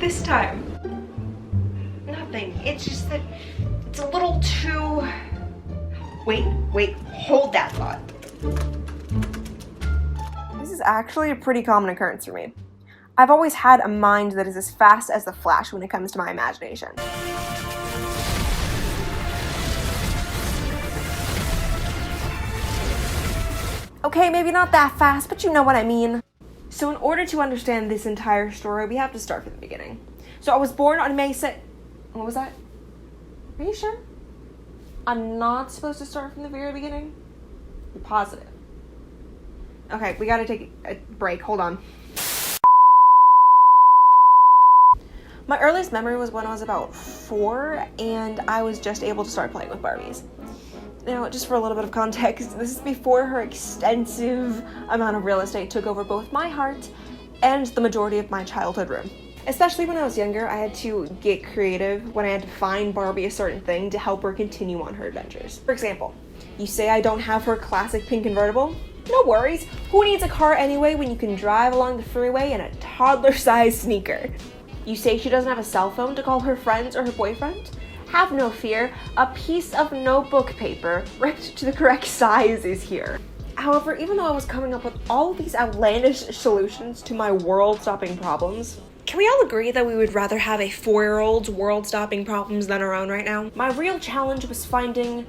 this time? Nothing. It's just that it's a little too... Wait, hold that thought. This is actually a pretty common occurrence for me. I've always had a mind that is as fast as the Flash when it comes to my imagination. Okay, maybe not that fast, but you know what I mean. So in order to understand this entire story, we have to start from the beginning. So I was born on May 6th. What was that? Are you sure? I'm not supposed to start from the very beginning? You're positive? Okay, we gotta take a break. Hold on. My earliest memory was when I was about 4, and I was just able to start playing with Barbies. Now, just for a little bit of context, this is before her extensive amount of real estate took over both my heart and the majority of my childhood room. Especially when I was younger, I had to get creative when I had to find Barbie a certain thing to help her continue on her adventures. For example, you say I don't have her classic pink convertible? No worries. Who needs a car anyway when you can drive along the freeway in a toddler-sized sneaker? You say she doesn't have a cell phone to call her friends or her boyfriend? Have no fear, a piece of notebook paper ripped to the correct size is here. However, even though I was coming up with all of these outlandish solutions to my world-stopping problems, can we all agree that we would rather have a 4-year-old's world-stopping problems than our own right now? My real challenge was finding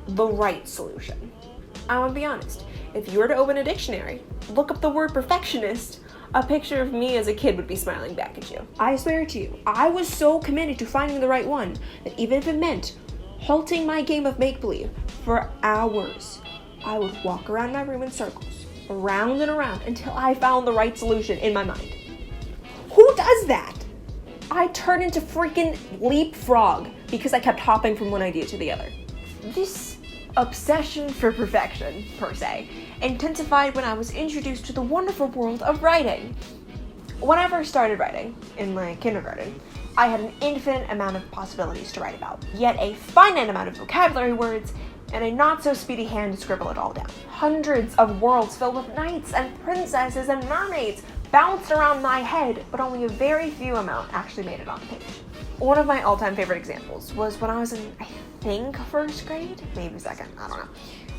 the right solution. I want to be honest, if you were to open a dictionary, look up the word perfectionist, a picture of me as a kid would be smiling back at you. I swear to you, I was so committed to finding the right one that even if it meant halting my game of make-believe for hours, I would walk around my room in circles, around and around, until I found the right solution in my mind. Who does that? I turned into freaking Leapfrog because I kept hopping from one idea to the other. This obsession for perfection, per se, intensified when I was introduced to the wonderful world of writing. When I first started writing, in my kindergarten, I had an infinite amount of possibilities to write about, yet a finite amount of vocabulary words, and a not-so-speedy hand to scribble it all down. Hundreds of worlds filled with knights and princesses and mermaids bounced around my head, but only a very few amount actually made it on the page. One of my all-time favorite examples was when I was in, I think, 1st grade? Maybe 2nd, I don't know.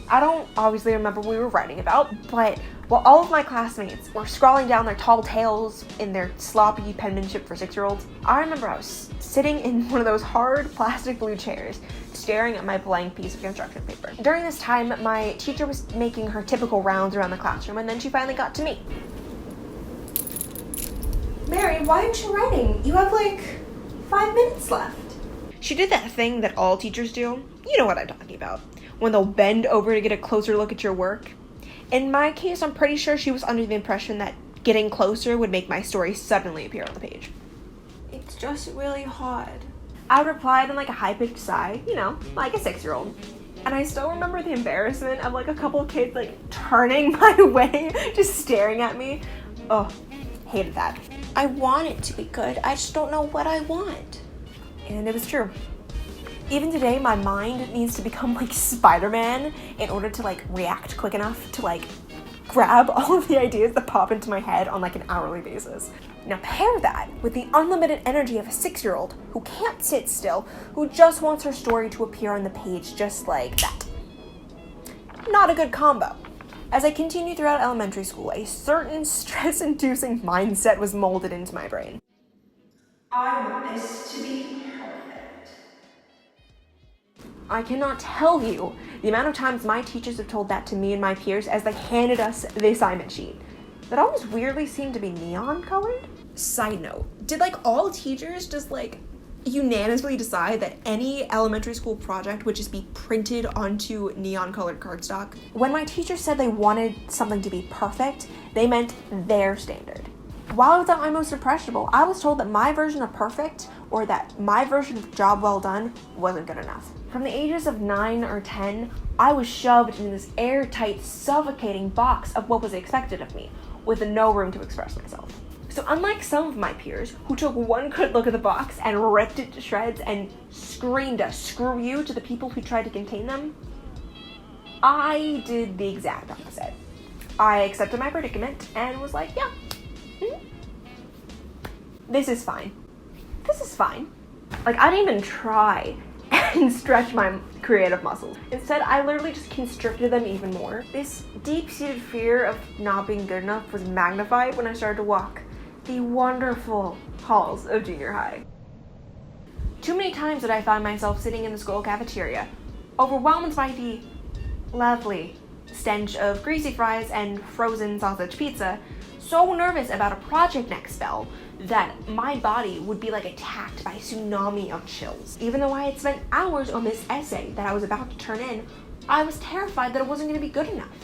I don't obviously remember what we were writing about, but while all of my classmates were scrawling down their tall tales in their sloppy penmanship for 6-year-olds, I remember I was sitting in one of those hard plastic blue chairs, staring at my blank piece of construction paper. During this time, my teacher was making her typical rounds around the classroom, and then she finally got to me. Mary, why aren't you writing? You have like 5 minutes left. She did that thing that all teachers do. You know what I'm talking about. When they'll bend over to get a closer look at your work. In my case, I'm pretty sure she was under the impression that getting closer would make my story suddenly appear on the page. It's just really hard. I replied in like a high-pitched sigh, you know, like a 6-year-old. And I still remember the embarrassment of like a couple of kids like turning my way, just staring at me. Oh, hated that. I want it to be good, I just don't know what I want. And it was true. Even today, my mind needs to become like Spider-Man in order to like react quick enough to like grab all of the ideas that pop into my head on like an hourly basis. Now pair that with the unlimited energy of a 6-year-old who can't sit still, who just wants her story to appear on the page just like that. Not a good combo. As I continued throughout elementary school, a certain stress-inducing mindset was molded into my brain. I want this to be perfect. I cannot tell you the amount of times my teachers have told that to me and my peers as they handed us the assignment sheet. That always weirdly seemed to be neon colored. Side note, did like all teachers just like unanimously decide that any elementary school project would just be printed onto neon colored cardstock? When my teachers said they wanted something to be perfect, they meant their standard. While I was at my most impressionable, I was told that my version of perfect, or that my version of job well done, wasn't good enough. From the ages of 9 or 10, I was shoved in this airtight, suffocating box of what was expected of me, with no room to express myself. So unlike some of my peers, who took one good look at the box and ripped it to shreds and screamed a "screw you" to the people who tried to contain them, I did the exact opposite. I accepted my predicament and was like, yeah, this is fine. this is fine. Like, I didn't even try and stretch my creative muscles. Instead, I literally just constricted them even more. This deep-seated fear of not being good enough was magnified when I started to walk the wonderful halls of junior high. Too many times did I find myself sitting in the school cafeteria, overwhelmed by the lovely stench of greasy fries and frozen sausage pizza, so nervous about a project next spell that my body would be like attacked by a tsunami of chills. Even though I had spent hours on this essay that I was about to turn in, I was terrified that it wasn't going to be good enough,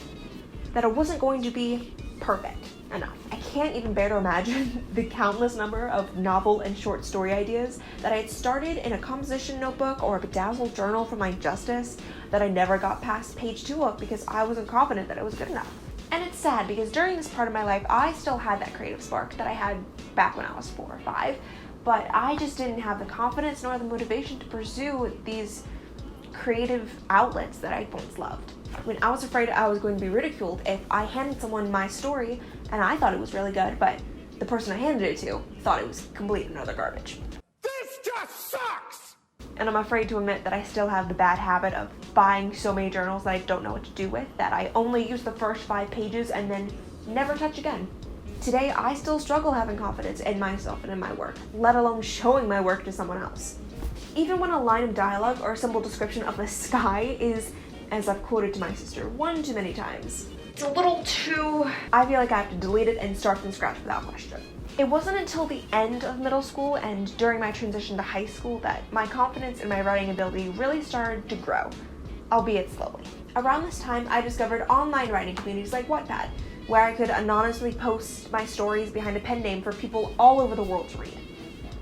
that it wasn't going to be perfect enough. I can't even bear to imagine the countless number of novel and short story ideas that I had started in a composition notebook or a bedazzled journal for my justice that I never got past page 2 of because I wasn't confident that it was good enough. And it's sad because during this part of my life, I still had that creative spark that I had back when I was 4 or 5, but I just didn't have the confidence nor the motivation to pursue these creative outlets that I once loved. When I was afraid I was going to be ridiculed if I handed someone my story and I thought it was really good, but the person I handed it to thought it was complete and utter garbage. This just sucks! And I'm afraid to admit that I still have the bad habit of buying so many journals that I don't know what to do with, that I only use the first 5 pages and then never touch again. Today, I still struggle having confidence in myself and in my work, let alone showing my work to someone else. Even when a line of dialogue or a simple description of the sky is, as I've quoted to my sister one too many times, it's a little too... I feel like I have to delete it and start from scratch without question. It wasn't until the end of middle school and during my transition to high school that my confidence in my writing ability really started to grow, albeit slowly. Around this time, I discovered online writing communities like Wattpad, where I could anonymously post my stories behind a pen name for people all over the world to read.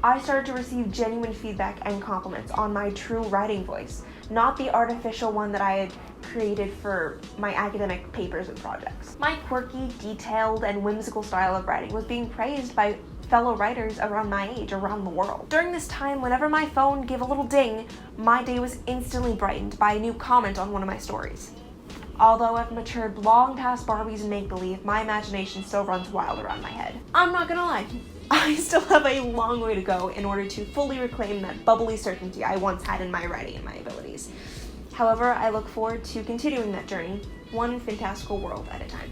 I started to receive genuine feedback and compliments on my true writing voice, not the artificial one that I had created for my academic papers and projects. My quirky, detailed, and whimsical style of writing was being praised by fellow writers around my age around the world. During this time, whenever my phone gave a little ding, my day was instantly brightened by a new comment on one of my stories. Although I've matured long past Barbies and make-believe, my imagination still runs wild around my head. I'm not gonna lie, I still have a long way to go in order to fully reclaim that bubbly certainty I once had in my writing and my abilities. However, I look forward to continuing that journey, one fantastical world at a time.